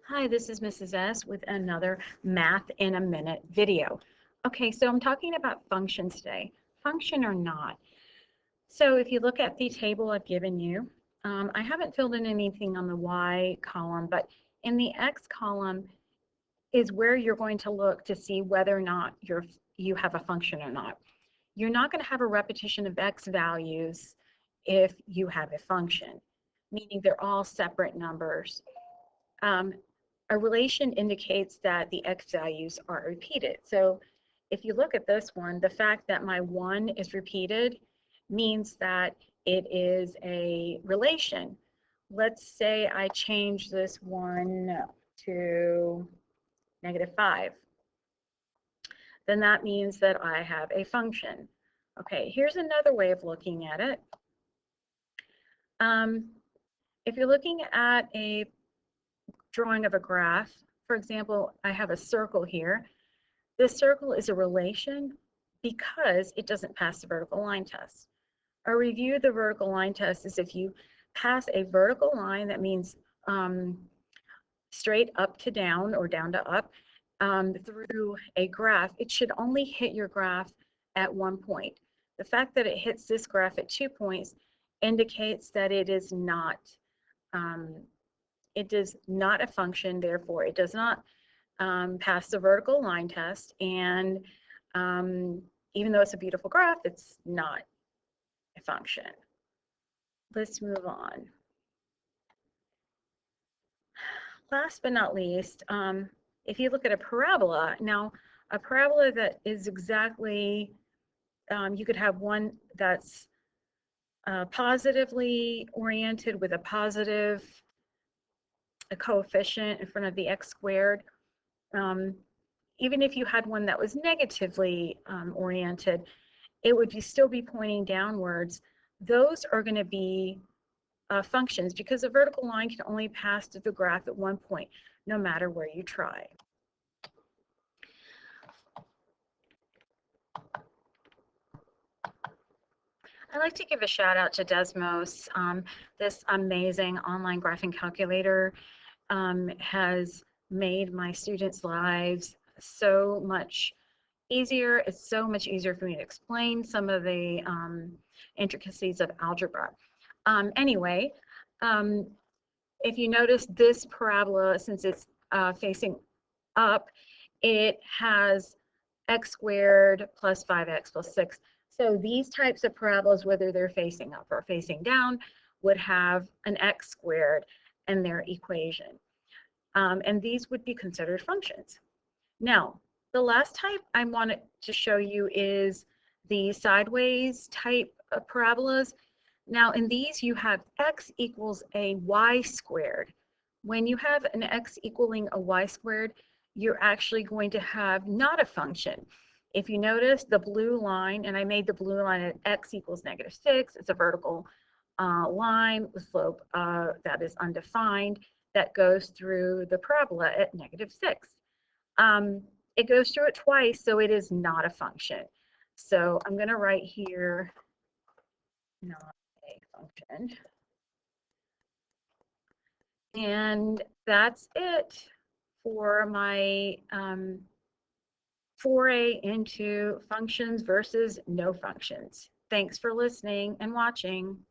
Hi, this is Mrs. S with another Math in a Minute video. Okay, so I'm talking about functions today, function or not. So if you look at the table I've given you, I haven't filled in anything on the Y column, but in the X column is where you're going to look to see whether or not you have a function or not. You're not going to have a repetition of X values if you have a function, meaning they're all separate numbers. A relation indicates that the X values are repeated. So if you look at this one, the fact that my 1 is repeated means that it is a relation. Let's say I change this 1 to -5. Then that means that I have a function. Okay, here's another way of looking at it. If you're looking at a drawing of a graph, for example, I have a circle here. This circle is a relation because it doesn't pass the vertical line test. A review of the vertical line test is if you pass a vertical line, that means straight up to down or down to up through a graph, it should only hit your graph at one point. The fact that it hits this graph at 2 points indicates that it is not a function, therefore it does not pass the vertical line test, and even though it's a beautiful graph, it's not a function. Let's move on. Last but not least, if you look at a parabola, now a parabola that is exactly, you could have one that's positively oriented with a positive coefficient in front of the x squared. Even if you had one that was negatively oriented, it would still be pointing downwards. Those are going to be functions because a vertical line can only pass through the graph at one point, no matter where you try. I'd like to give a shout out to Desmos. This amazing online graphing calculator has made my students' lives so much easier. It's so much easier for me to explain some of the intricacies of algebra. Anyway, if you notice this parabola, since it's facing up, it has x squared plus 5x plus 6. So these types of parabolas, whether they're facing up or facing down, would have an x squared in their equation. And these would be considered functions. Now, the last type I wanted to show you is the sideways type of parabolas. Now, in these, you have x equals a y squared. When you have an x equaling a y squared, you're actually going to have not a function. If you notice the blue line, and I made the blue line at x equals -6, it's a vertical line with slope that is undefined that goes through the parabola at -6. It goes through it twice, so it is not a function. So I'm going to write here not a function. And that's it for my foray into functions versus no functions. Thanks for listening and watching.